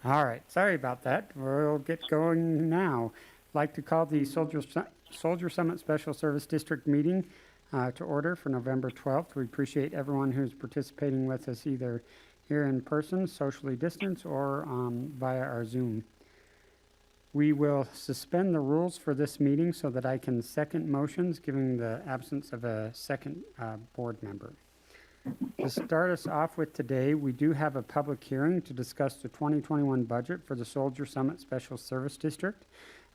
All right, sorry about that. We'll get going now. I'd like to call the Soldier Summit Special Service District meeting to order for November 12th. We appreciate everyone who's participating with us either here in person, socially distanced, or via our Zoom. We will suspend the rules for this meeting so that I can second motions, given the absence of a second board member. To start us off with today, we do have a public hearing to discuss the 2021 budget for the Soldier Summit Special Service District.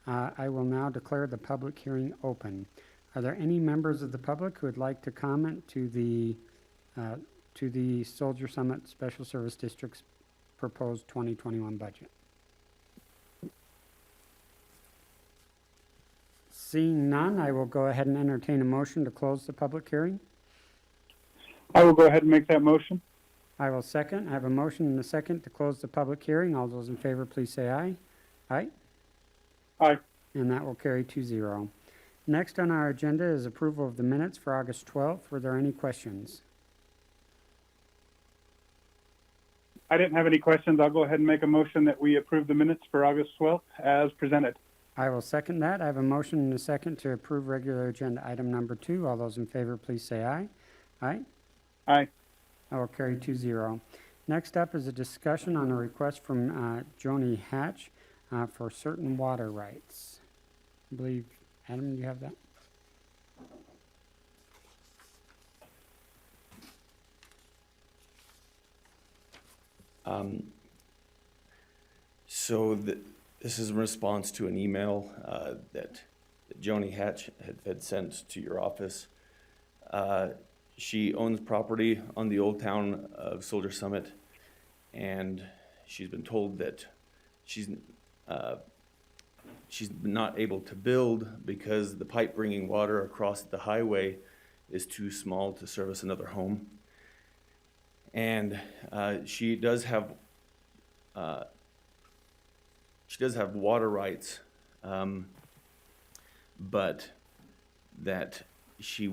I will now declare the public hearing open. Are there any members of the public who would like to comment to the Soldier Summit Special Service District's proposed 2021 budget? Seeing none, I will go ahead and entertain a motion to close the public hearing. I will go ahead and make that motion. I will second. I have a motion and a second to close the public hearing. All those in favor, please say aye. Aye. Aye. And that will carry 2-0. Next on our agenda is approval of the minutes for August 12th. Were there any questions? I didn't have any questions. I'll go ahead and make a motion that we approve the minutes for August 12th as presented. I will second that. I have a motion and a second to approve regular agenda item number 2. All those in favor, please say aye. Aye. Aye. I will carry 2-0. Next up is a discussion on a request from Joni Hatch for certain water rights. I believe, Adam, do you have that? This is in response to an email that Joni Hatch had sent to your office. She owns property on the old town of Soldier Summit, and she's been told that she's not able to build because the pipe bringing water across the highway is too small to service another home. And she does have water rights, but that she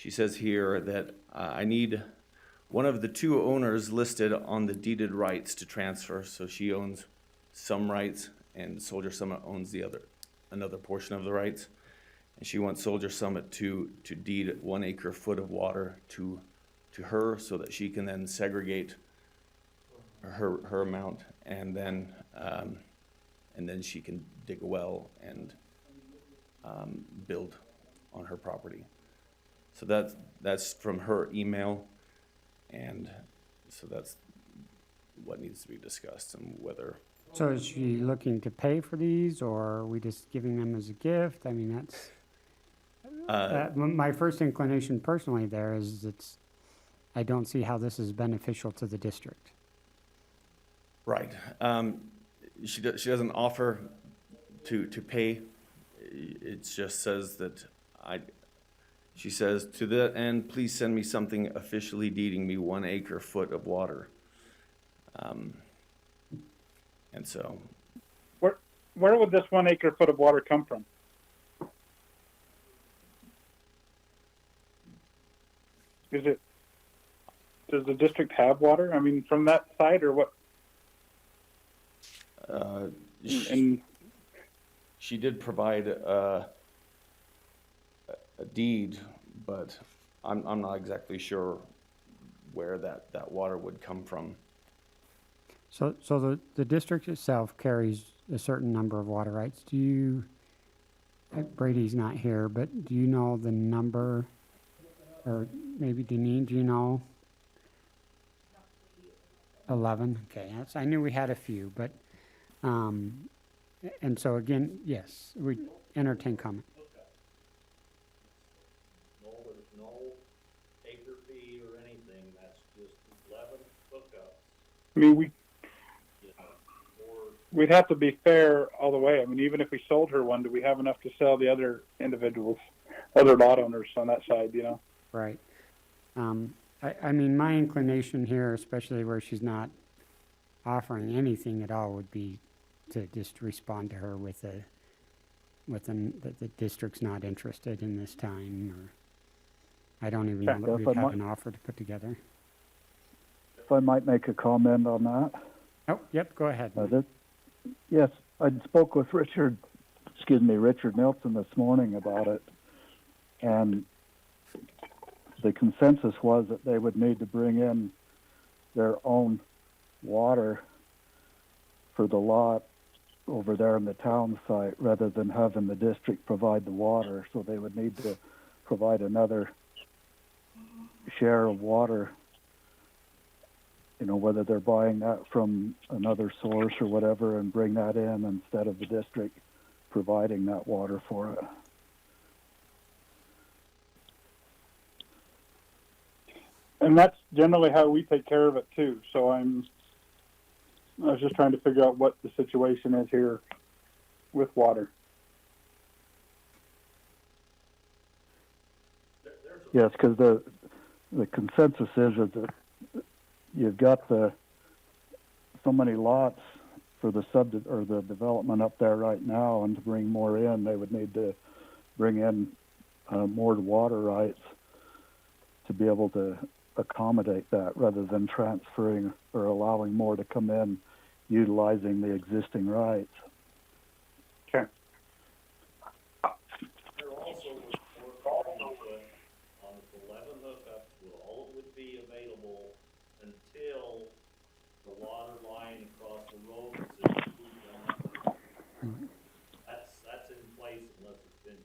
says here that I need one of the two owners listed on the deeded rights to transfer. So she owns some rights and Soldier Summit owns another portion of the rights. And she wants Soldier Summit to deed 1 acre foot of water to her so that she can then segregate her amount, and then she can dig a well and build on her property. So that's from her email, and so that's what needs to be discussed and whether. So is she looking to pay for these, or are we just giving them as a gift? I mean, that's my first inclination personally there is I don't see how this is beneficial to the district. Right. She doesn't offer to pay. It just says that she says, to that end, please send me something officially deeding me 1 acre foot of water. And so. Where would this 1 acre foot of water come from? Does the district have water? I mean, from that side or what? She did provide a deed, but I'm not exactly sure where that water would come from. So the district itself carries a certain number of water rights. Brady's not here, but do you know the number? Or maybe Deneen, do you know? 11. Okay, I knew we had a few, but and so again, yes, we entertain comment. No, there's no acre fee or anything. That's just 11 hookups. I mean, we'd have to be fair all the way. I mean, even if we sold her one, do we have enough to sell the other individuals, other lot owners on that side, you know? Right. I mean, my inclination here, especially where she's not offering anything at all, would be to just respond to her with that the district's not interested in this time, or I don't even know that Yes, we'd I have might- an offer to put together. If I might make a comment on that. Oh, yep, go ahead. Yes, I spoke with Richard Nelson this morning about it, and the consensus was that they would need to bring in their own water for the lot over there in the town site rather than having the district provide the water. So they would need to provide another share of water, you know, whether they're buying that from another source or whatever, and bring that in instead of the district providing that water for it. And that's generally how we take care of it too. So I was just trying to figure out what the situation is here with water. Yes, because the consensus is that you've got so many lots for the the development up there right now, and to bring more in, they would need to bring in more water rights to be able to accommodate that, rather than transferring or allowing more to come in utilizing the existing rights. Okay. There also was more input on the 11 hookups, all would be available until the water line across the road is improved. That's in place unless it's been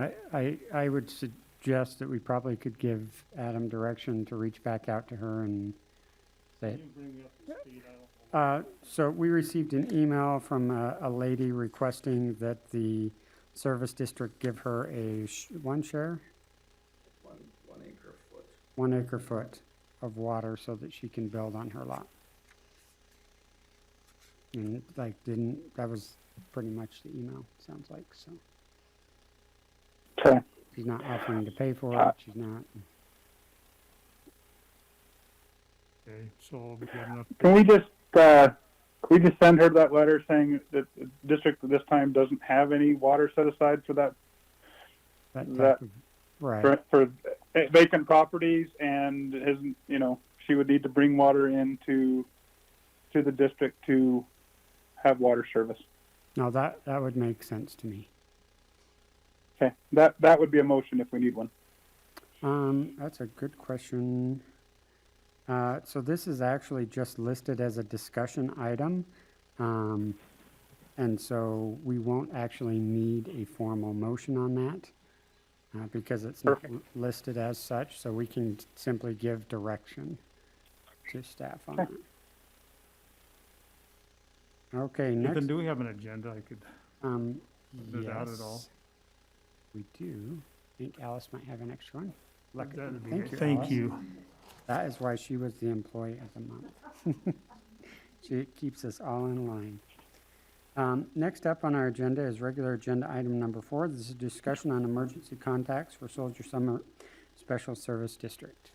changed. I would suggest that we probably could give Adam direction to reach back out to her and say. So we received an email from a lady requesting that the service district give her a one share, 1 acre foot. 1 acre foot of water so that she can build on her lot. And that was pretty much the email, sounds like, so. Okay. She's not offering to pay for it, she's not. Okay, so we have enough. Can we just send her that letter saying that the district at this time doesn't have any water set aside for that Right, for vacant properties, and isn't, you know, she would need to bring water into the district to have water service. no, that would make sense to me. Okay, that would be a motion if we need one. That's a good question. So this is actually just listed as a discussion item. And so we won't actually need a formal motion on that, because it's not listed as such, so we can simply give direction to staff on that. Okay, next. Ethan, do we have an agenda I could, Does that at all? Yes, we do. I think Alice might have an extra one. Look at that'd that. be Thank great. you, Thank Alice. you. That is why she was the employee of the month. She keeps us all in line. Next up on our agenda is regular agenda item number 4. This is a discussion on emergency contacts for Soldier Summer Special Service District.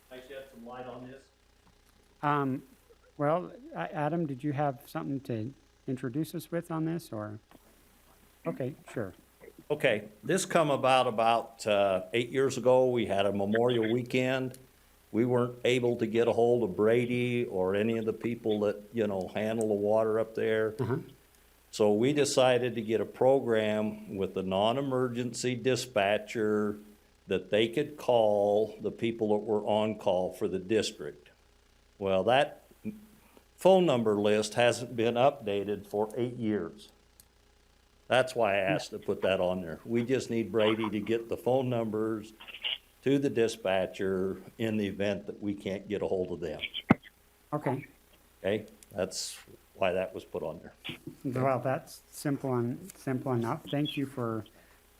Can I shed some light on this? Well, Adam, did you have something to introduce us with on this, or? Okay, sure. Okay, this come about 8 years ago. We had a Memorial Weekend. We weren't able to get a hold of Brady or any of the people that, you know, handle the water up there. So we decided to get a program with the non-emergency dispatcher that they could call the people that were on call for the district. Well, that phone number list hasn't been updated for 8 years. That's why I asked to put that on there. We just need Brady to get the phone numbers to the dispatcher in the event that we can't get a hold of them. Okay. Okay, that's why that was put on there. Well, that's simple enough. Thank you for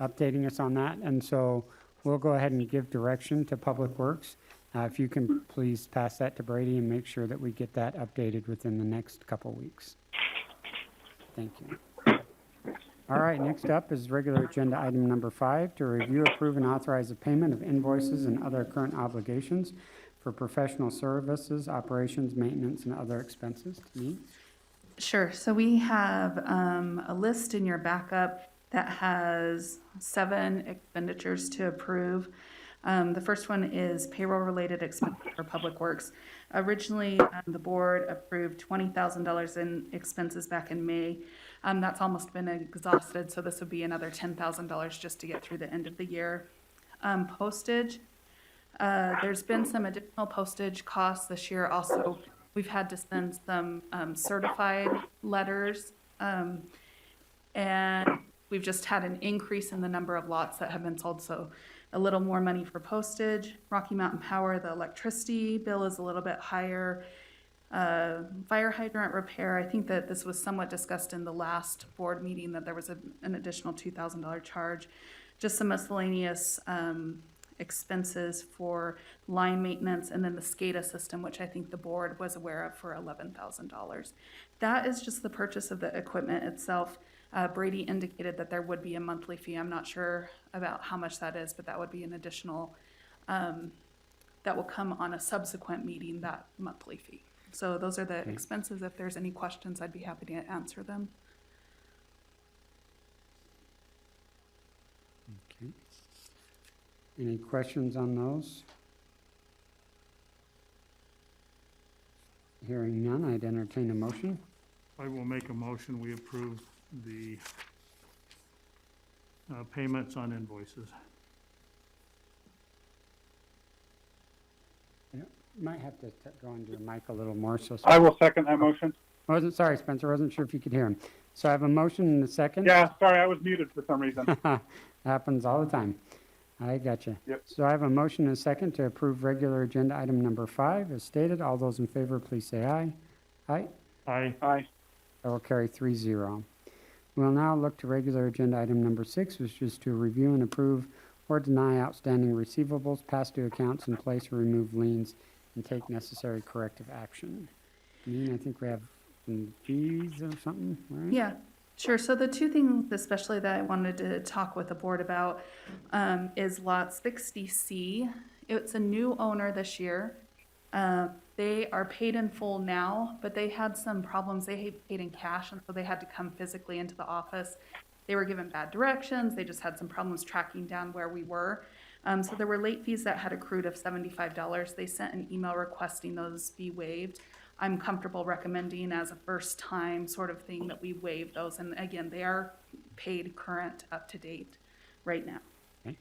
updating us on that. And so we'll go ahead and give direction to Public Works. If you can please pass that to Brady and make sure that we get that updated within the next couple weeks. Thank you. All right, next up is regular agenda item number 5, to review, approve, and authorize the payment of invoices and other current obligations for professional services, operations, maintenance, and other expenses. Me? Sure. So we have a list in your backup that has 7 expenditures to approve. The first one is payroll-related expenses for Public Works. Originally, the board approved $20,000 in expenses back in May. That's almost been exhausted, so this would be another $10,000 just to get through the end of the year. Postage, there's been some additional postage costs this year also. We've had to send some certified letters, and we've just had an increase in the number of lots that have been sold, so a little more money for postage. Rocky Mountain Power, the electricity bill is a little bit higher. Fire hydrant repair, I think that this was somewhat discussed in the last board meeting, that there was an additional $2,000 charge. Just some miscellaneous expenses for line maintenance, and then the SCADA system, which I think the board was aware of, for $11,000. That is just the purchase of the equipment itself. Brady indicated that there would be a monthly fee. I'm not sure about how much that is, but that would be an additional, that will come on a subsequent meeting, that monthly fee. So those are the expenses. If there's any questions, I'd be happy to answer them. Okay. Any questions on those? Hearing none, I'd entertain a motion. I will make a motion, we approve the payments on invoices. You might have to go into your mic a little more, so. I will second that motion. Sorry, Spencer, I wasn't sure if you could hear him. So I have a motion and a second. Yeah, sorry, I was muted for some reason. Happens all the time. I gotcha. Yep. So I have a motion and a second to approve regular agenda item number 5 as stated. All those in favor, please say aye. Aye. Aye. Aye. That will carry 3-0. We'll now look to regular agenda item number 6, which is to review and approve or deny outstanding receivables, past due accounts in place, or remove liens, and take necessary corrective action. I think we have some fees or something, right? Yeah, sure. So the two things especially that I wanted to talk with the board about is lot 60C. It's a new owner this year. They are paid in full now, but they had some problems. They paid in cash, and so they had to come physically into the office. They were given bad directions. They just had some problems tracking down where we were. So there were late fees that had accrued of $75. They sent an email requesting those be waived. I'm comfortable recommending as a first time sort of thing that we waive those. And again, they are paid current, up to date right now. Okay.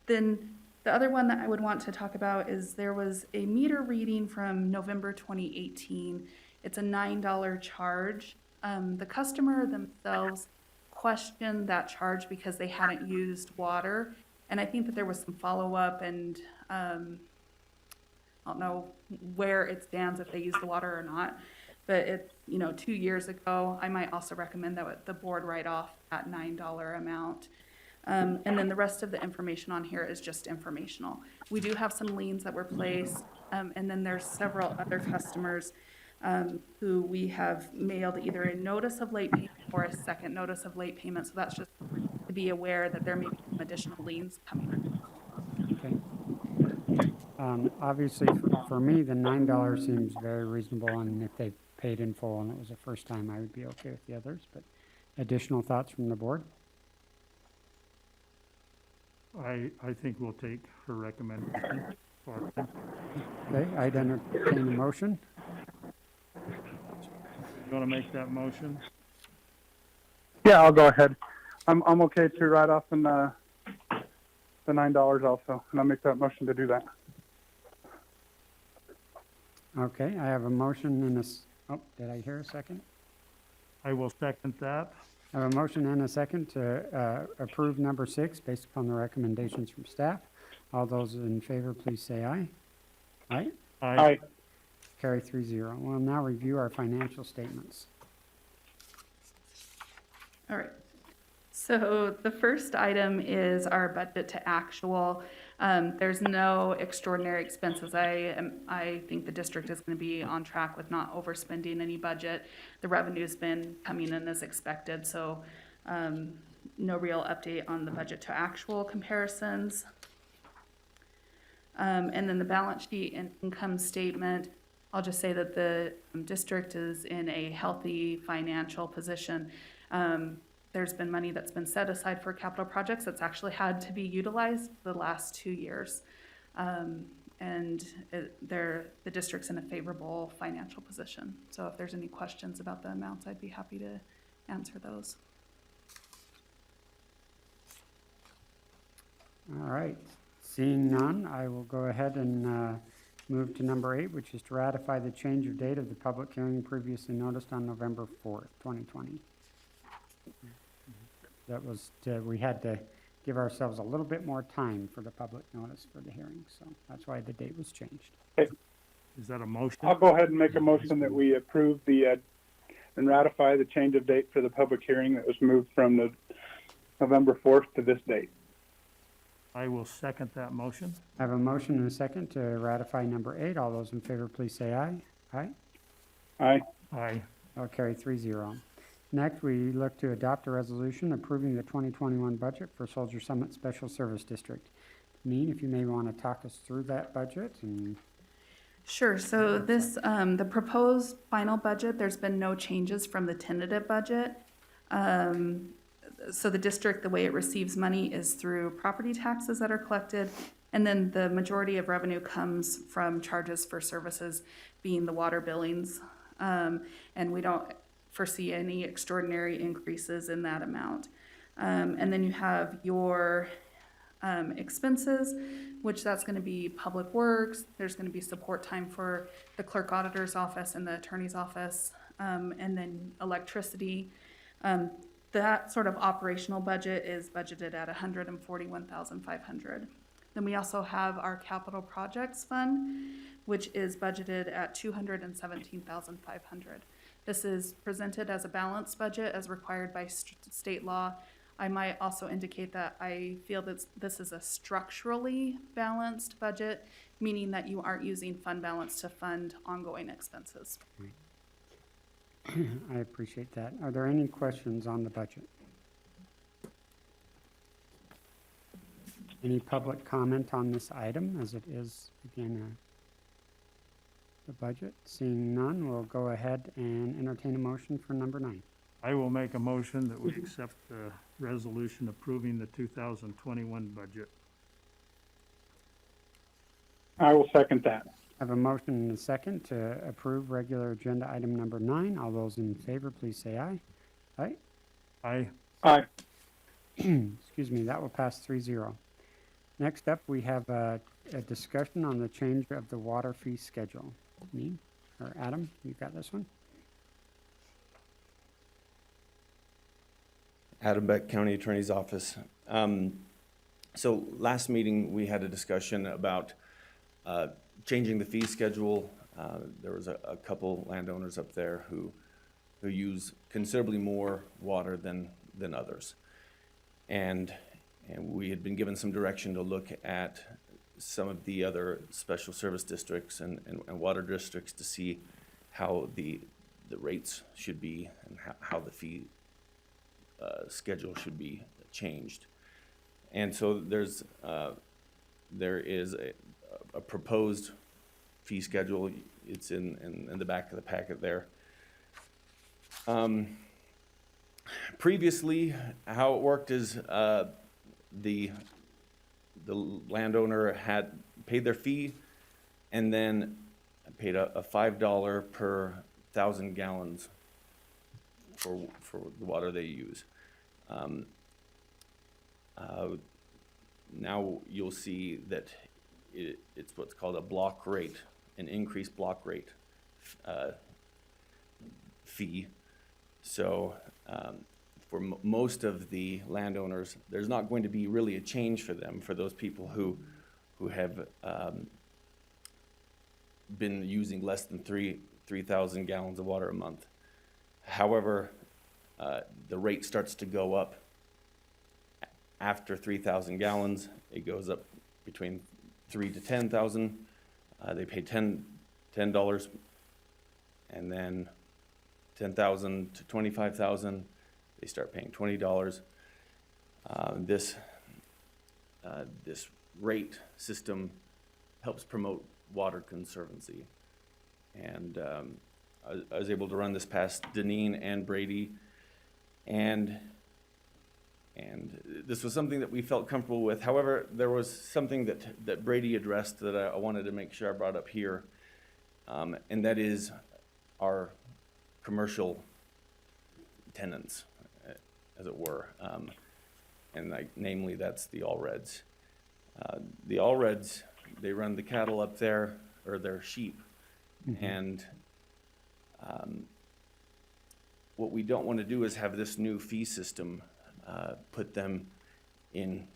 Then the other one that I would want to talk about is there was a meter reading from November 2018. It's a $9 charge. The customer themselves questioned that charge because they hadn't used water. And I think that there was some follow-up, and I don't know where it stands, if they used the water or not. But it's, 2 years ago. I might also recommend that the board write off that $9 amount. And then the rest of the information on here is just informational. We do have some liens that were placed, and then there's several other customers who we have mailed either a notice of late payment or a second notice of late payment. So that's just to be aware that there may be some additional liens coming. Okay. Obviously, for me, the $9 seems very reasonable, and if they paid in full and it was the first time, I would be okay with the others. But additional thoughts from the board? I think we'll take her recommendation. Okay, I'd entertain a motion. You want to make that motion? Yeah, I'll go ahead. I'm okay to write off the $9 also, and I'll make that motion to do that. Okay, I have a motion and did I hear a second? I will second that. I have a motion and a second to approve number 6 based upon the recommendations from staff. All those in favor, please say aye. Aye? Aye. Carry 3-0. We'll now review our financial statements. All right. So the first item is our budget to actual. There's no extraordinary expenses. I think the district is going to be on track with not overspending any budget. The revenue's been coming in as expected, so no real update on the budget to actual comparisons. And then the balance sheet and income statement. I'll just say that the district is in a healthy financial position. There's been money that's been set aside for capital projects that's actually had to be utilized the last 2 years. The district's in a favorable financial position. So if there's any questions about the amounts, I'd be happy to answer those. All right, seeing none, I will go ahead and move to number 8, which is to ratify the change of date of the public hearing previously noticed on November 4th, 2020. That was, we had to give ourselves a little bit more time for the public notice for the hearing, so that's why the date was changed. Is that a motion? I'll go ahead and make a motion that we approve and ratify the change of date for the public hearing that was moved from the November 4th to this date. I will second that motion. I have a motion and a second to ratify number 8. All those in favor, please say aye. Aye. Aye. Aye. I'll carry 3-0. Next, we look to adopt a resolution approving the 2021 budget for Soldier Summit Special Service District. Mean, if you may want to talk us through that budget and. Sure, so this, the proposed final budget, there's been no changes from the tentative budget. So the district, the way it receives money is through property taxes that are collected, and then the majority of revenue comes from charges for services, being the water billings. And we don't foresee any extraordinary increases in that amount. And then you have your expenses, which that's going to be public works. There's going to be support time for the clerk auditor's office and the attorney's office, and then electricity. That sort of operational budget is budgeted at $141,500. Then we also have our capital projects fund, which is budgeted at $217,500. This is presented as a balanced budget as required by state law. I might also indicate that I feel that this is a structurally balanced budget, meaning that you aren't using fund balance to fund ongoing expenses. I appreciate that. Are there any questions on the budget? Any public comment on this item, as it is, again, the budget? Seeing none, we'll go ahead and entertain a motion for number 9. I will make a motion that we accept the resolution approving the 2021 budget. I will second that. I have a motion and a second to approve regular agenda item number 9. All those in favor, please say aye. Aye. Aye. Aye. Excuse me, that will pass 3-0. Next up, we have a discussion on the change of the water fee schedule. Me or Adam, you got this one? Adam Beck, County Attorney's Office. So last meeting, we had a discussion about changing the fee schedule. There was a couple landowners up there who use considerably more water than others. And we had been given some direction to look at some of the other special service districts and water districts to see how the rates should be and how the fee schedule should be changed. And so there is a proposed fee schedule. It's in the back of the packet there. Previously, how it worked is the landowner had paid their fee and then paid a $5 per 1,000 gallons for the water they use. Now you'll see that it's what's called a block rate, an increased block rate fee. So for most of the landowners, there's not going to be really a change for them, for those people who have been using less than 3,000 gallons of water a month. However, the rate starts to go up after 3,000 gallons. It goes up between 3 to 10,000. They pay $10, and then 10,000 to 25,000. They start paying $20. This rate system helps promote water conservancy. And I was able to run this past Deneen and Brady, and this was something that we felt comfortable with. However, there was something that Brady addressed that I wanted to make sure I brought up here, and that is our commercial tenants, as it were, and namely that's the Allreds. The Allreds, they run the cattle up there, or their sheep, and what we don't want to do is have this new fee system put them in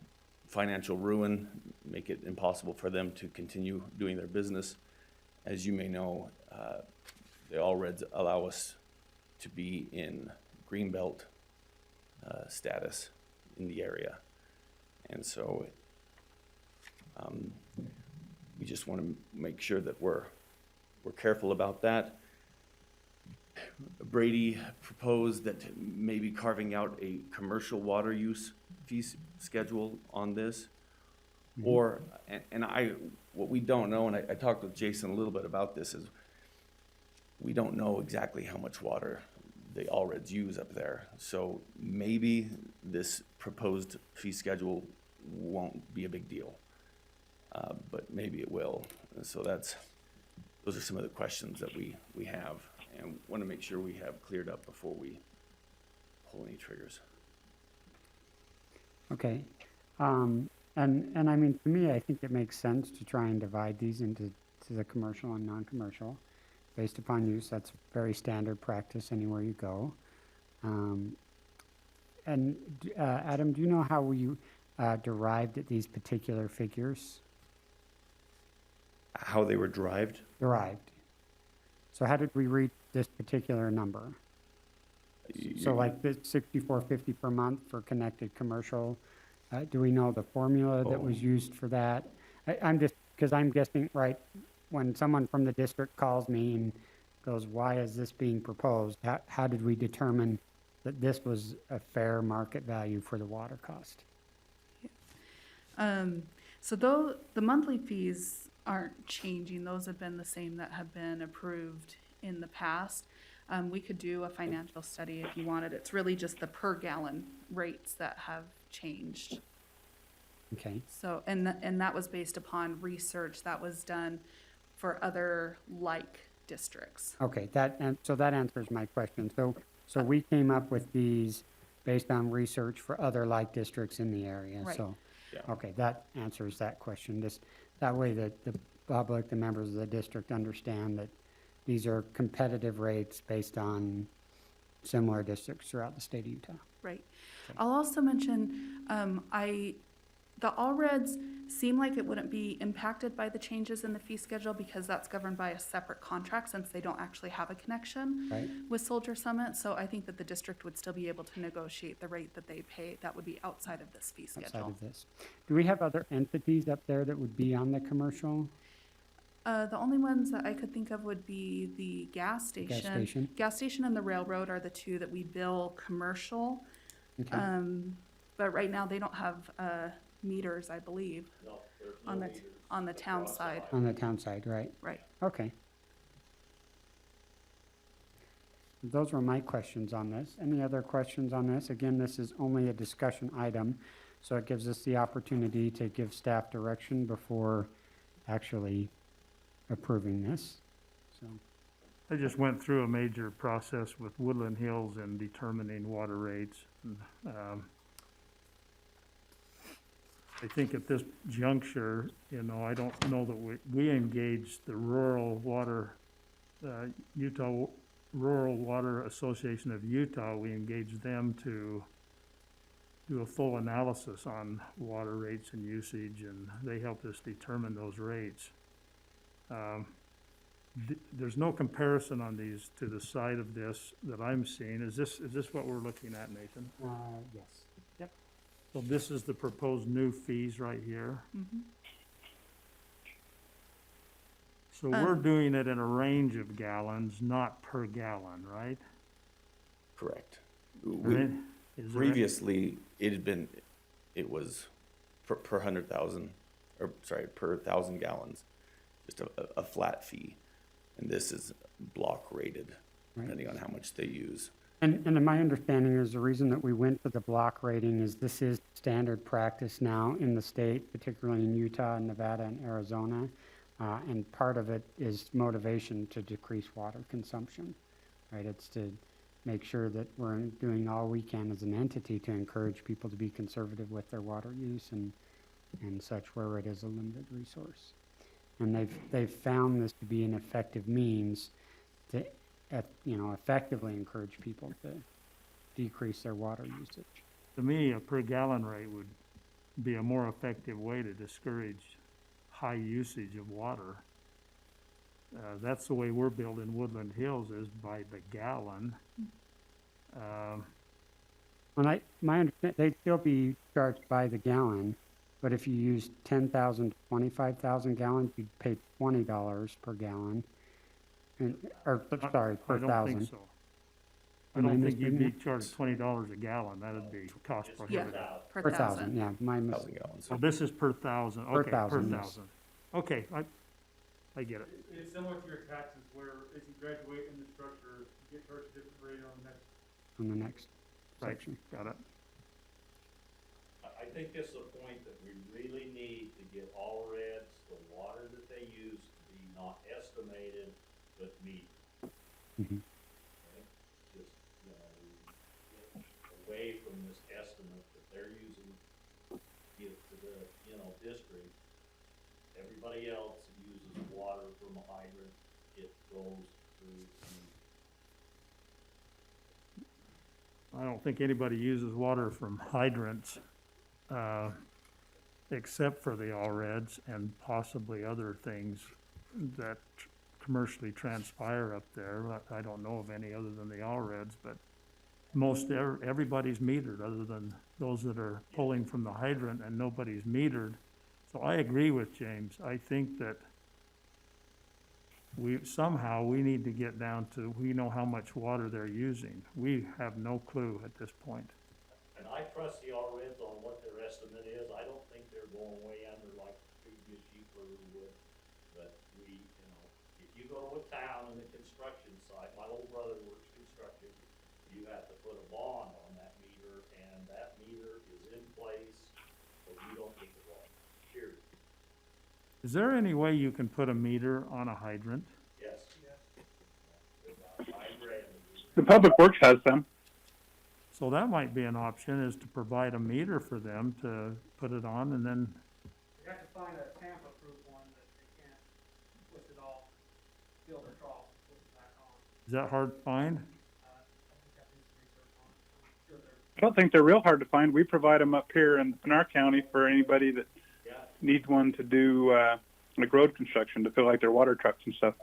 financial ruin, make it impossible for them to continue doing their business. As you may know, the Allreds allow us to be in greenbelt status in the area. And so we just want to make sure that we're careful about that. Brady proposed that maybe carving out a commercial water use fee schedule on this. Or, what we don't know, and I talked with Jason a little bit about this, is we don't know exactly how much water the Allreds use up there. So maybe this proposed fee schedule won't be a big deal, but maybe it will. And so those are some of the questions that we have, and want to make sure we have cleared up before we pull any triggers. Okay. And I mean, to me, I think it makes sense to try and divide these into the commercial and non-commercial based upon use. That's very standard practice anywhere you go. Adam, do you know how you derived at these particular figures? How they were derived? Derived. So how did we reach this particular number? So like the $64.50 per month for connected commercial, do we know the formula that was used for that? I'm just, because I'm guessing, right, when someone from the district calls me and goes, why is this being proposed? How did we determine that this was a fair market value for the water cost? So though the monthly fees aren't changing, those have been the same that have been approved in the past. We could do a financial study if you wanted. It's really just the per gallon rates that have changed. Okay. So, and that was based upon research that was done for other like districts. Okay, so that answers my question. So we came up with these based on research for other like districts in the area. Right. So, Yeah. okay, that answers that question. Just that way that the public, the members of the district understand that these are competitive rates based on similar districts throughout the state of Utah. Right. I'll also mention, the Allreds seem like it wouldn't be impacted by the changes in the fee schedule because that's governed by a separate contract since they don't actually have a connection Right. with Soldier Summit. So I think that the district would still be able to negotiate the rate that they pay. That would be outside of this fee Outside schedule. of this. Do we have other entities up there that would be on the commercial? The only ones that I could think of would be the gas station. Gas station? Gas station and the railroad are the two that we bill commercial. Okay. But right now they don't have, meters, I believe, No, there's on no the, meters. on the town side. On the town side, right? Right. Okay. Those were my questions on this. Any other questions on this? Again, this is only a discussion item, so it gives us the opportunity to give staff direction before actually approving this. So, I just went through a major process with Woodland Hills in determining water rates. I think at this juncture, I don't know that we engaged the Rural Water, Utah Rural Water Association of Utah. We engaged them to do a full analysis on water rates and usage, and they helped us determine those rates. There's no comparison on these to the side of this that I'm seeing. Is this what we're looking at, Nathan? yes. Yep. So this is the proposed new fees right here. Mhm. So we're doing it in a range of gallons, not per gallon, right? Correct. Right? Is there- Previously, it was per 100,000, or sorry, per 1,000 gallons, just a flat fee. and this is block rated, Right. depending on how much they use. And my understanding is the reason that we went to the block rating is this is standard practice now in the state, particularly in Utah, Nevada, and Arizona. And part of it is motivation to decrease water consumption, right? It's to make sure that we're doing all we can as an entity to encourage people to be conservative with their water use and such where it is a limited resource. And they've found this to be an effective means to effectively encourage people to decrease their water usage. To me, a per gallon rate would be a more effective way to discourage high usage of water. That's the way we're building Woodland Hills, is by the gallon. When my understanding, they'd still be charged by the gallon, but if you use 10,000 to 25,000 gallons, you'd pay $20 per gallon. Per I don't thousand. think so. I Am I don't think you'd be misreading charged $20 a gallon, that'd be cost Yeah, prohibitive. per Per thousand. thousand, yeah, my mis- 1,000 gallons. So this is per thousand, Per okay, per thousand, yes. thousand. Okay, I get it. It's similar to your taxes where as you graduate in the structure, you get charged a different rate on the next. on the next Right, section. got it. I think it's the point that we really need to get all reds, the water that they use to be not estimated, but metered. Mhm. Okay? Just, get away from this estimate that they're using, give to the, district. Everybody else uses water from a hydrant, it goes through the I don't think anybody uses water from hydrants, except for the all reds and possibly other things that commercially transpire up there. I don't know of any other than the all reds, but everybody's metered other than those that are pulling from the hydrant, and nobody's metered. So I agree with James. I think that we need to get down to, we know how much water they're using. We have no clue at this point. And I trust the all-reds on what their estimate is. I don't think they're going way under like previous sheet loader would. But if you go to a town in the construction site, my old brother works construction, you have to put a bond on that meter, and that meter is in place, so you don't get the water, period. Is there any way you can put a meter on a hydrant? Yes. There's about 5 grand. The Public Works has them. So that might be an option, is to provide a meter for them to put it on, and then, They have to find a Tampa-approved one that they can't twist it off, fill their trough, put it back on. is that hard to find? I think that needs some research on it. I'm sure they're I don't think they're real hard to find. We provide them up here in our county for anybody that Yeah, needs one to do like road construction to fill like their water trucks and stuff.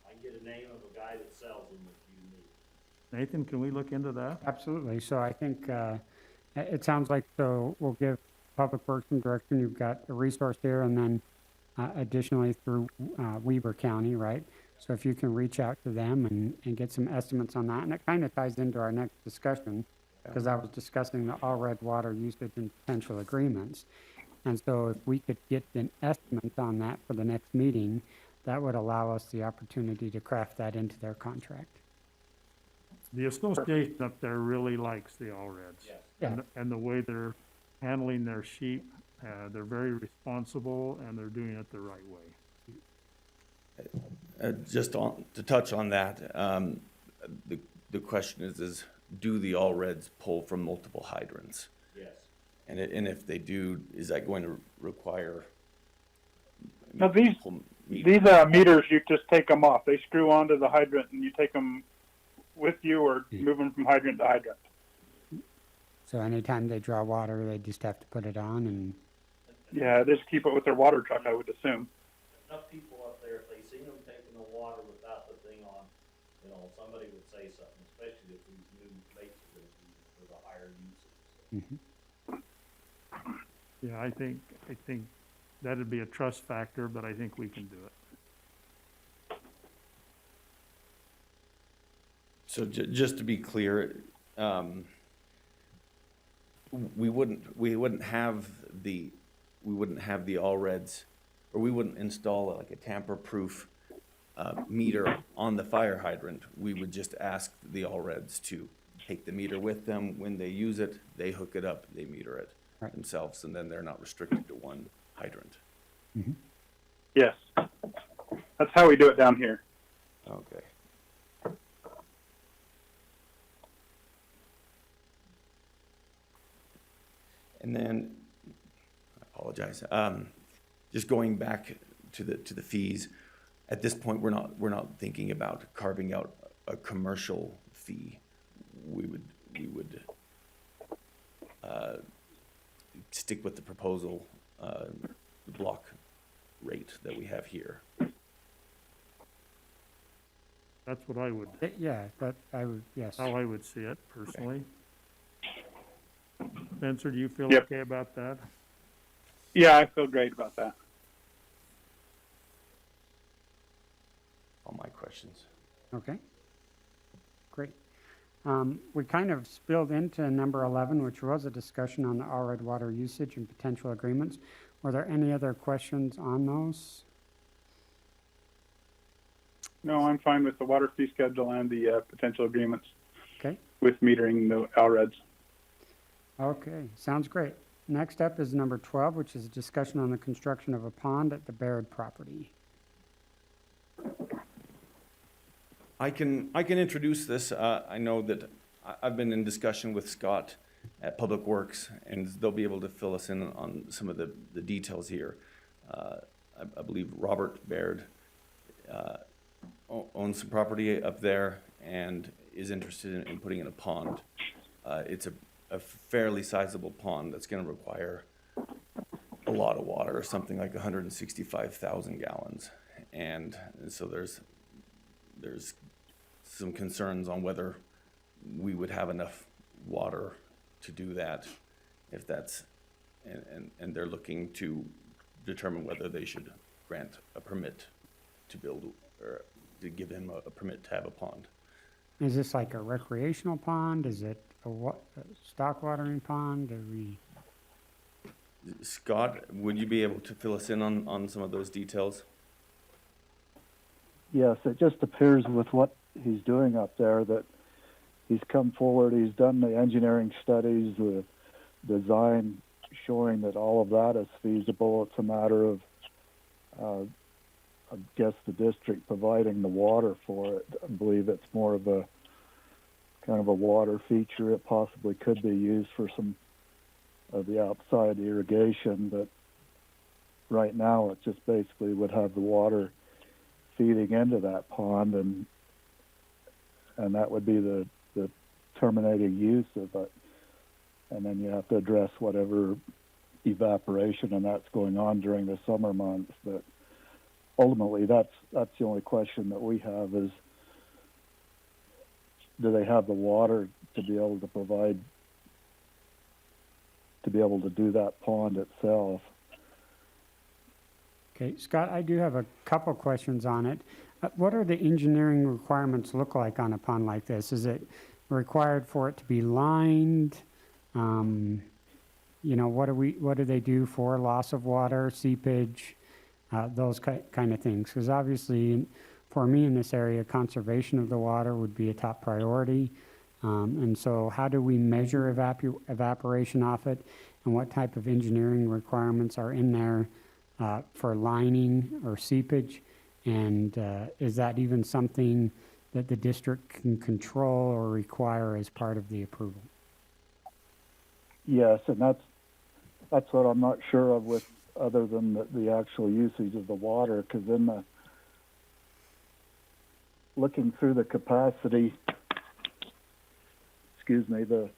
I can get a name of a guy that sells them if you need. Nathan, can we look into that? Absolutely. So I think it sounds like, so we'll give Public Works some direction. You've got a resource here, and then additionally through Weber County, right? So if you can reach out to them and get some estimates on that, and it kind of ties into our next discussion, because I was discussing the all red water usage and potential agreements. And so if we could get an estimate on that for the next meeting, that would allow us the opportunity to craft that into their contract. The association up there really likes the all reds. Yes. Yeah. And the way they're handling their sheep, they're very responsible, and they're doing it the right way. To touch on that, the question is do the all reds pull from multiple hydrants? Yes. And if they do, is that going to require? Now these pull meters, you just take them off. They screw onto the hydrant, and you take them with you or move them from hydrant to hydrant. So anytime they draw water, they just have to put it on and, Yeah, they just keep it with their water truck, I would assume. Enough people up there, if they seen them taking the water without the thing on, somebody would say something, especially if these new rates are gonna be for the higher usage. Yeah, I think that'd be a trust factor, but I think we can do it. So just to be clear, we wouldn't have the all reds or we wouldn't install like a tamper-proof meter on the fire hydrant. We would just ask the all-reds to take the meter with them. When they use it, they hook it up, they meter it Right. themselves, and then they're not restricted to one hydrant. Yes. That's how we do it down here. Okay. And then, I apologize, just going back to the fees, at this point, we're not thinking about carving out a commercial fee. We would stick with the proposal, block rate that we have here. That's what I would, Yeah, but I would, yes. how I would see it personally. Spencer, do you feel Yep. okay about that? Yeah, I feel great about that. All my questions. Okay. Great. We kind of spilled into number 11, which was a discussion on the all-red water usage and potential agreements. Were there any other questions on those? No, I'm fine with the water fee schedule and the potential agreements Okay. with metering the LREDs. Okay, sounds great. Next up is number 12, which is a discussion on the construction of a pond at the Baird property. I can introduce this. I know that I've been in discussion with Scott at Public Works, and they'll be able to fill us in on some of the details here. I believe Robert Baird owns some property up there and is interested in putting in a pond. It's a fairly sizable pond that's going to require a lot of water, something like 165,000 gallons. And so there's some concerns on whether we would have enough water to do that, if that's, and they're looking to determine whether they should grant a permit to build, or to give him a permit to have a pond. Is this like a recreational pond? Is it a stock watering pond? Are we? Scott, would you be able to fill us in on some of those details? Yes, it just appears with what he's doing up there that he's come forward, he's done the engineering studies, the design showing that all of that is feasible. It's a matter of, I guess, the district providing the water for it. I believe it's more of a kind of a water feature. It possibly could be used for some of the outside irrigation, but right now it just basically would have the water feeding into that pond, and that would be the terminating use of it. And then you have to address whatever evaporation and that's going on during the summer months. But ultimately, that's the only question that we have is, do they have the water to be able to provide, to be able to do that pond itself? Okay, Scott, I do have a couple questions on it. What are the engineering requirements look like on a pond like this? Is it required for it to be lined? What do they do for loss of water, seepage, those kind of things? Because obviously, for me in this area, conservation of the water would be a top priority. And so how do we measure evaporation off it? And what type of engineering requirements are in there for lining or seepage? And is that even something that the district can control or require as part of the approval? Yes, and that's what I'm not sure of with other than the actual usage of the water, because in the looking through the capacity, the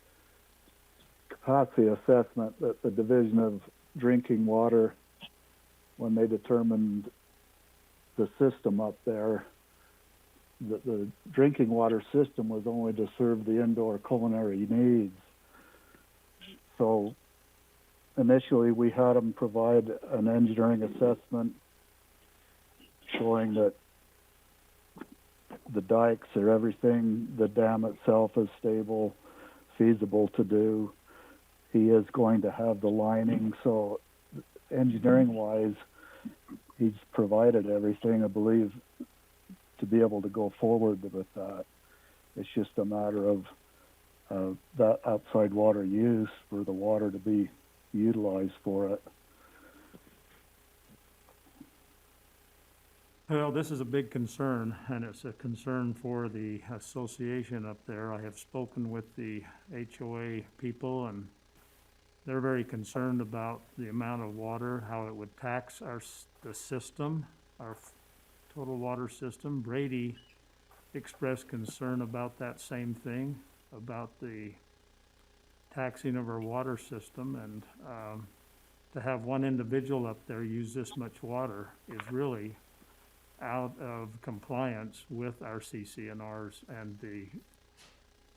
capacity assessment that the Division of Drinking Water, when they determined the system up there, the drinking water system was only to serve the indoor culinary needs. So initially we had them provide an engineering assessment showing that the dikes or everything, the dam itself is stable, feasible to do. He is going to have the lining, so engineering-wise, he's provided everything, I believe, to be able to go forward with that. It's just a matter of that outside water use for the water to be utilized for it. Well, this is a big concern, and it's a concern for the association up there. I have spoken with the HOA people, and they're very concerned about the amount of water, how it would tax the system, our total water system. Brady expressed concern about that same thing, about the taxing of our water system, and to have one individual up there use this much water is really out of compliance with our CCNRs and the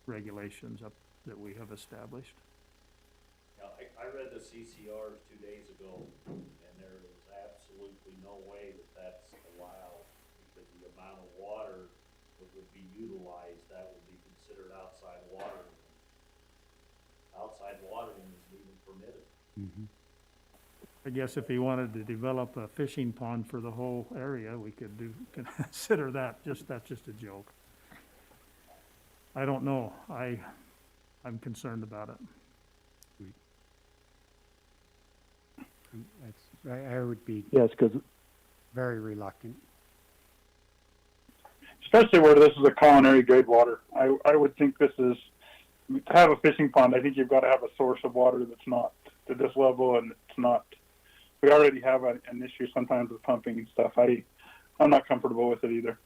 regulations that we have established. Now, I read the CCRs 2 days ago, and there is absolutely no way that that's allowed, because the amount of water that would be utilized, that would be considered outside watering. Outside watering isn't even permitted. I guess if he wanted to develop a fishing pond for the whole area, we could consider that. That's just a joke. I don't know. I'm concerned about it. I would be Yes, because very reluctant. Especially where this is a culinary grade water. I would think this is, to have a fishing pond, I think you've got to have a source of water that's not to this level, and it's not, we already have an issue sometimes with pumping and stuff. I'm not comfortable with it either.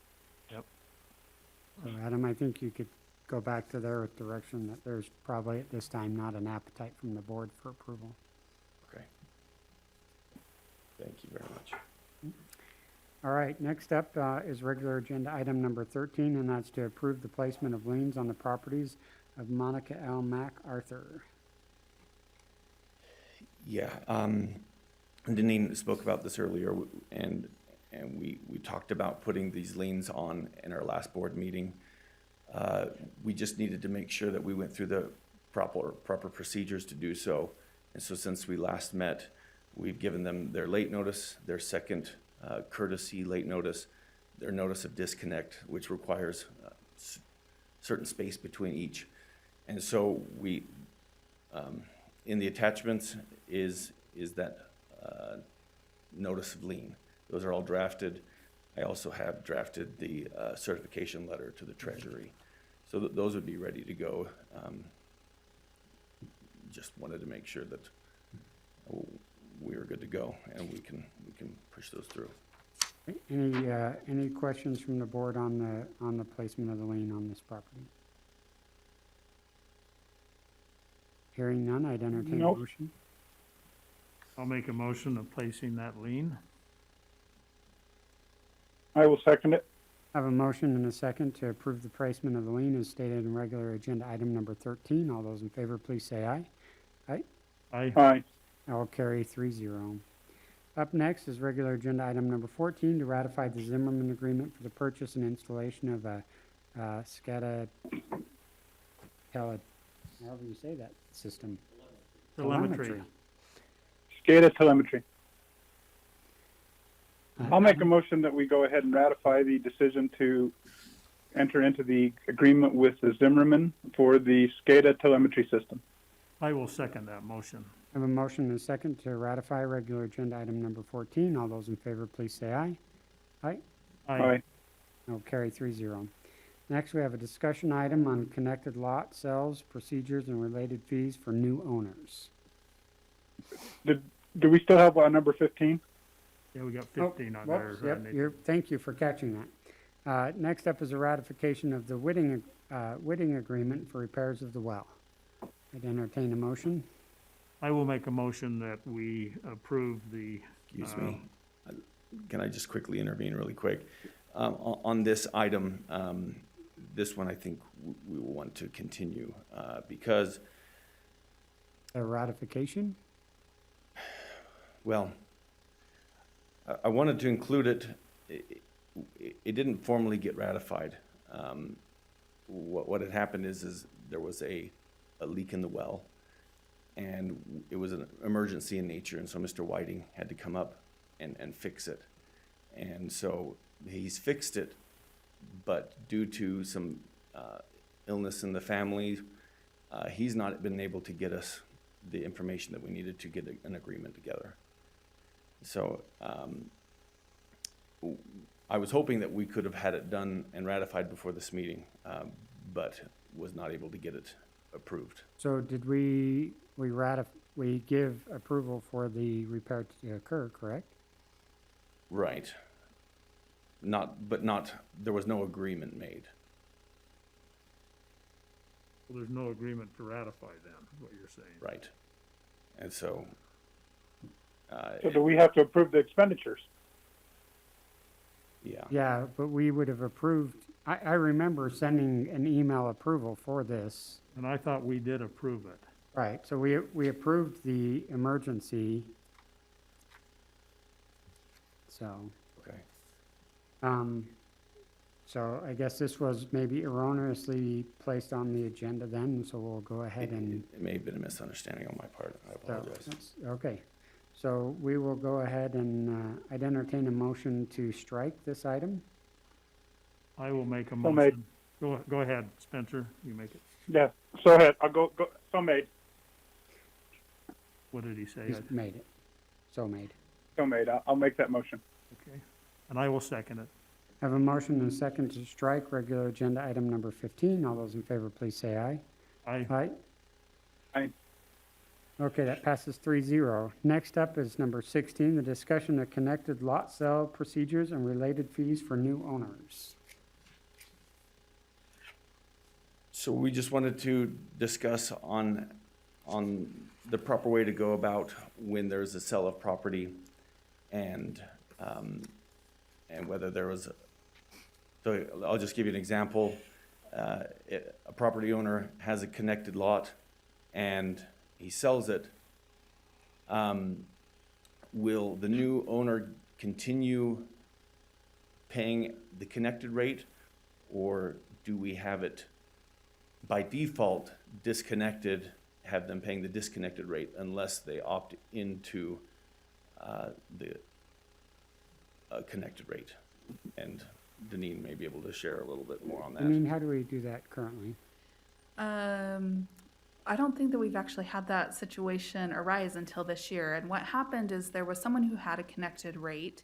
Adam, I think you could go back to there with direction that there's probably at this time not an appetite from the board for approval. Okay. Thank you very much. All right, next up is regular agenda item number 13, and that's to approve the placement of liens on the properties of Monica L. MacArthur. Yeah, Deneen spoke about this earlier, and we talked about putting these liens on in our last board meeting. We just needed to make sure that we went through the proper procedures to do so. And so since we last met, we've given them their late notice, their second courtesy late notice, their notice of disconnect, which requires certain space between each. And so we, in the attachments is that notice of lien. Those are all drafted. I also have drafted the certification letter to the Treasury. So those would be ready to go. Just wanted to make sure that we are good to go, and we can push those through. Any questions from the board on the placement of the lien on this property? Hearing none, I'd entertain a Nope. motion. I'll make a motion of placing that lien. I will second it. I have a motion and a second to approve the placement of the lien as stated in regular agenda item number 13. All those in favor, please say aye. Aye. Aye. Aye. I will carry 3-0. Up next is regular agenda item number 14 to ratify the Zimmerman agreement for the purchase and installation of a SCADA however you say that system. Telemetry. SCADA telemetry. I'll make a motion that we go ahead and ratify the decision to enter into the agreement with the Zimmerman for the SCADA telemetry system. I will second that motion. I have a motion and a second to ratify regular agenda item number 14. All those in favor, please say aye. Aye. Aye. I will carry 3-0. Next, we have a discussion item on connected lot sales, procedures, and related fees for new owners. Do we still have number 15? Yeah, we got 15 on there. Whoops, yep, thank you for catching that. Next up is a ratification of the Whitting agreement for repairs of the well. I'd entertain a motion. I will make a motion that we approve the. Excuse me. Can I just quickly intervene really quick? On this item, this one I think we will want to continue because, A ratification? well, I wanted to include it. It didn't formally get ratified. What had happened is there was a leak in the well, and it was an emergency in nature, and so Mr. Whiting had to come up and fix it. And so he's fixed it, but due to some illness in the family, he's not been able to get us the information that we needed to get an agreement together. So I was hoping that we could have had it done and ratified before this meeting, but was not able to get it approved. So did we give approval for the repair to occur, correct? Right. There was no agreement made. Well, there's no agreement to ratify then, is what you're saying. Right. And so, So do we have to approve the expenditures? yeah. Yeah, but we would have approved, I remember sending an email approval for this. And I thought we did approve it. Right, so we approved the emergency. So, Okay. so I guess this was maybe erroneously placed on the agenda then, so we'll go ahead and. It may have been a misunderstanding on my part. I So, apologize. okay, so we will go ahead and, I'd entertain a motion to strike this item. I will make a So made. motion. Go ahead, Spencer, you make it. Yeah, so ahead, I'll go, so made, What did he say? He's made it, so made. so made, I'll make that motion. Okay, and I will second it. Have a motion and a second to strike regular agenda item number 15. All those in favor, please say aye. I, Aye. Aye. Okay, that passes 3-0. Next up is number 16, the discussion of connected lot sale procedures and related fees for new owners. So we just wanted to discuss on the proper way to go about when there's a sale of property and whether there was, so I'll just give you an example. A property owner has a connected lot and he sells it. Will the new owner continue paying the connected rate, or do we have it by default disconnected, have them paying the disconnected rate unless they opt into the connected rate? And Deneen may be able to share a little bit more on I that. mean, how do we do that currently? I don't think that we've actually had that situation arise until this year. And what happened is there was someone who had a connected rate,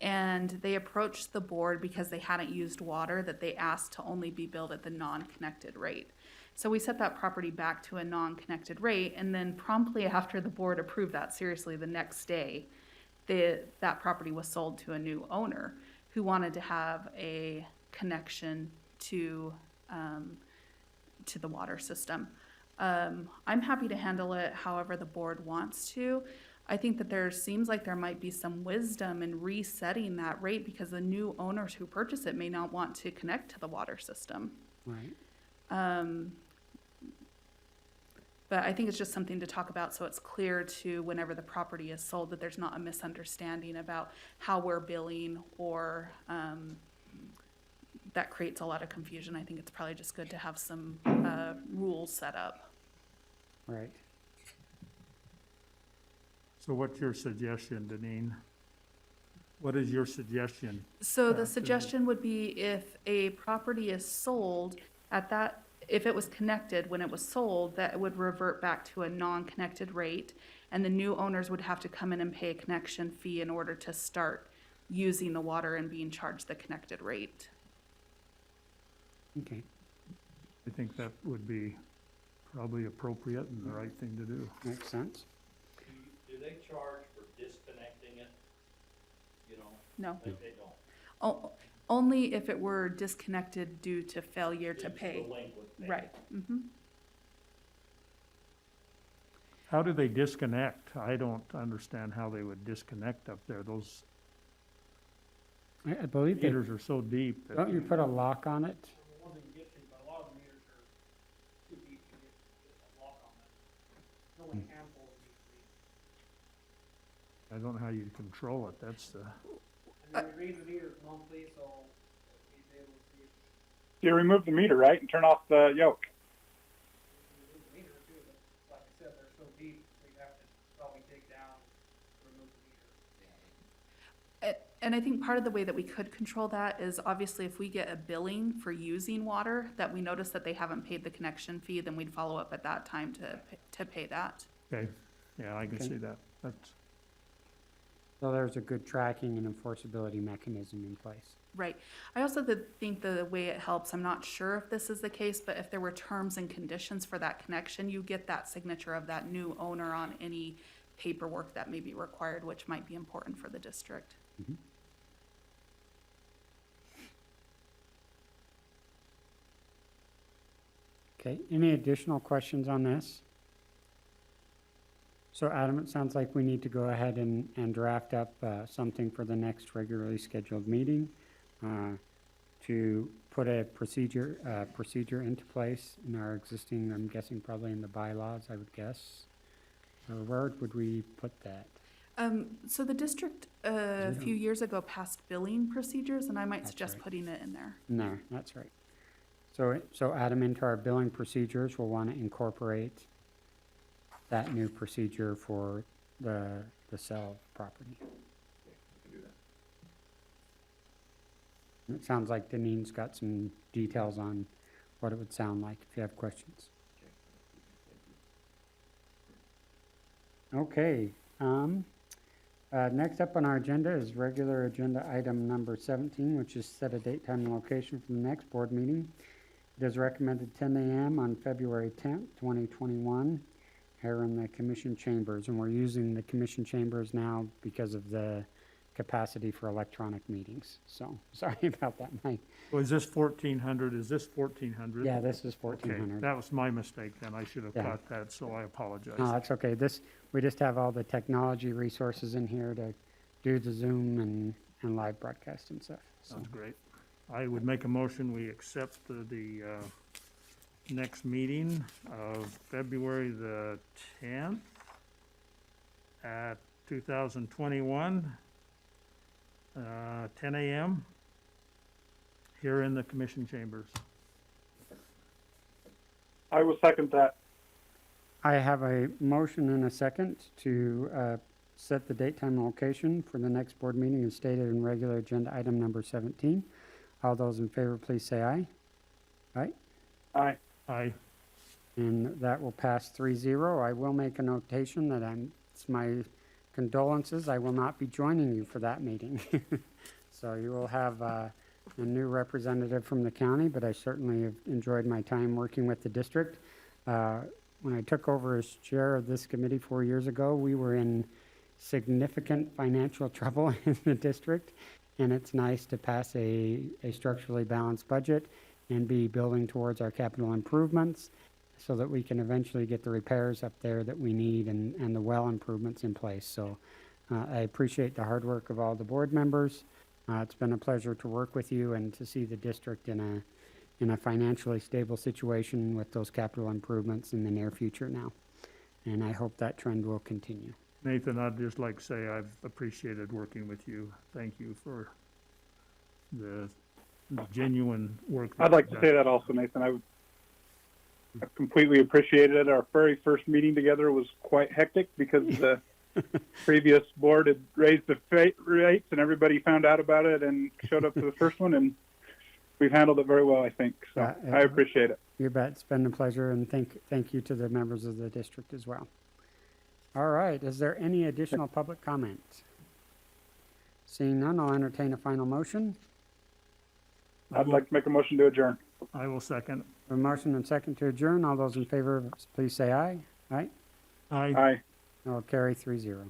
and they approached the board because they hadn't used water that they asked to only be billed at the non-connected rate. So we set that property back to a non-connected rate, and then promptly after the board approved that, seriously, the next day, that property was sold to a new owner who wanted to have a connection to the water system. I'm happy to handle it however the board wants to. I think that seems like there might be some wisdom in resetting that rate because the new owners who purchase it may not want to connect to the water system. Right. But I think it's just something to talk about so it's clear to whenever the property is sold that there's not a misunderstanding about how we're billing or that creates a lot of confusion. I think it's probably just good to have some rules set up. Right. so what's your suggestion, Deneen? What is your suggestion? So the suggestion would be if a property is sold if it was connected when it was sold, that it would revert back to a non-connected rate, and the new owners would have to come in and pay a connection fee in order to start using the water and being charged the connected rate. Okay, I think that would be probably appropriate and the right thing to do. makes sense. Do they charge for disconnecting it? You know, No, like they don't. only if it were disconnected due to failure to It's pay. delinquent payment. Right. Mm-hmm. How do they disconnect? I don't understand how they would disconnect up there. Those I believe they, meters are so deep that don't you put a lock on it? The ones that can get to, but a lot of the meters are too deep to get a lock on them. No one can pull the meter. I don't know how you control it. That's the, And then we read the meters monthly, so we'd be able to see if You remove the meter, right, and turn off the yoke. we remove the meter too, but like I said, they're so deep, we'd have to probably dig down to remove the meter. And I think part of the way that we could control that is obviously if we get a billing for using water, that we notice that they haven't paid the connection fee, then we'd follow up at that time to pay that. Okay, yeah, I can Okay. see that. That's, So there's a good tracking and enforceability mechanism in place. Right. I also think the way it helps, I'm not sure if this is the case, but if there were terms and conditions for that connection, you get that signature of that new owner on any paperwork that may be required, which might be important for the district. Okay, any additional questions on this? So Adam, it sounds like we need to go ahead and draft up something for the next regularly scheduled meeting to put a procedure into place in our existing, I'm guessing probably in the bylaws, I would guess. Where would we put that? So the district a few years ago passed billing procedures, and I might That's suggest right. putting it in there. No, that's right. So Adam, into our billing procedures, we'll want to incorporate that new procedure for the sale of property. It sounds like Deneen's got some details on what it would sound like if you have questions. Okay, next up on our agenda is regular agenda item number 17, which is set a date, time, and location for the next board meeting. It is recommended 10 a.m. on February 10th, 2021, here in the commission chambers. And we're using the commission chambers now because of the capacity for electronic meetings. So, sorry about that, Mike. well, is this 1,400? Is this 1,400? Yeah, this is Okay, 1,400. that was my mistake then. I should have Yeah. caught that, so I apologize. No, that's okay. We just have all the technology resources in here to do the Zoom and live broadcast and stuff. So, Sounds great. I would make a motion, we accept the next meeting of February the 10th at 2021, 10 a.m. here in the commission chambers. I will second that. I have a motion and a second to set the date, time, and location for the next board meeting as stated in regular agenda item number 17. All those in favor, please say aye. Aye. Aye. Aye. And that will pass 3-0. I will make a notation that it's my condolences. I will not be joining you for that meeting. So you will have a new representative from the county, but I certainly have enjoyed my time working with the district. When I took over as chair of this committee 4 years ago, we were in significant financial trouble in the district. And it's nice to pass a structurally balanced budget and be building towards our capital improvements so that we can eventually get the repairs up there that we need and the well improvements in place. So I appreciate the hard work of all the board members. It's been a pleasure to work with you and to see the district in a financially stable situation with those capital improvements in the near future now. And I hope that trend will continue. Nathan, I'd just like to say I've appreciated working with you. Thank you for the genuine work. I'd like to say that also, Nathan. I completely appreciated it. Our very first meeting together was quite hectic because the previous board had raised the rates and everybody found out about it and showed up to the first one, and we've handled it very well, I think. So I appreciate it. You bet. It's been a pleasure, and thank you to the members of the district as well. All right, is there any additional public comment? Seeing none, I'll entertain a final motion. I'd like to make a motion to adjourn. I will second. A motion and second to adjourn. All those in favor, please say aye. Aye. Aye. Aye. I'll carry 3-0.